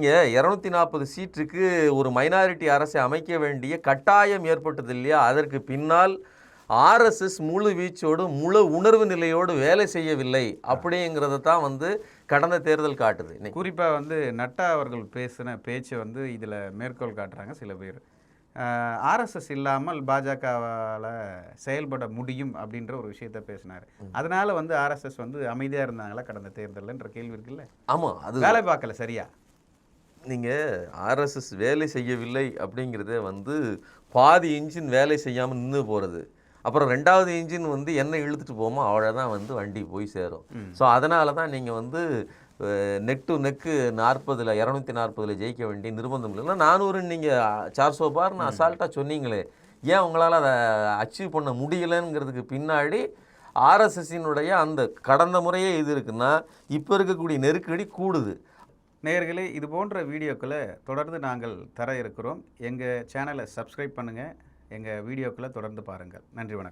நீங்கள் 240 சீட்டுக்கு ஒரு மைனாரிட்டி அரசை அமைக்க வேண்டிய கட்டாயம் ஏற்பட்டது இல்லையா? அதற்கு பின்னால் ஆர்எஸ்எஸ் முழு வீச்சோடு முழு உணர்வு நிலையோடு வேலை செய்யவில்லை அப்படிங்கிறத தான் கடந்த தேர்தல் காட்டுது. குறிப்பாக நட்டா அவர்கள் பேசின பேச்சை இதில் மேற்கோள் காட்டுறாங்க சில பேர். ஆர்எஸ்எஸ் இல்லாமல் பாஜகவால் செயல்பட முடியும் அப்படின்ற ஒரு விஷயத்த பேசினார். அதனால ஆர்எஸ்எஸ் அமைதியாக இருந்தாங்களா கடந்த தேர்தல்ன்ற கேள்வி இருக்குல்ல? ஆமாம், அது வேலை பார்க்கல சரியா. நீங்கள் ஆர்எஸ்எஸ் வேலை செய்யவில்லை அப்படிங்கிறத பாதி இன்ஜின் வேலை செய்யாமல் நின்று போகிறது. அப்புறம் 2வது இன்ஜின் என்ன இழுத்துட்டு போமோ அவ்வளோதான் வண்டி போய் சேரும். ஸோ அதனால தான் நீங்கள் நெக் டு நெக்கு 240 ஜெயிக்க வேண்டிய நிர்பந்தம் இல்லைன்னா 400 நீங்கள் 400 பார்னு அசால்ட்டாக சொன்னீங்களே, ஏன் உங்களால் அதை அச்சீவ் பண்ண முடியலைங்கிறதுக்கு பின்னாடி ஆர்எஸ்எஸ்ஸினுடைய அந்த கடந்த முறையே இது இருக்குன்னா இப்போ இருக்கக்கூடிய நெருக்கடி கூடுது. நேயர்களே, இது போன்ற வீடியோக்களை தொடர்ந்து நாங்கள் தர இருக்கிறோம். எங்கள் சேனலை சப்ஸ்கிரைப் பண்ணுங்கள், எங்கள் வீடியோக்களை தொடர்ந்து பாருங்கள். நன்றி, வணக்கம்.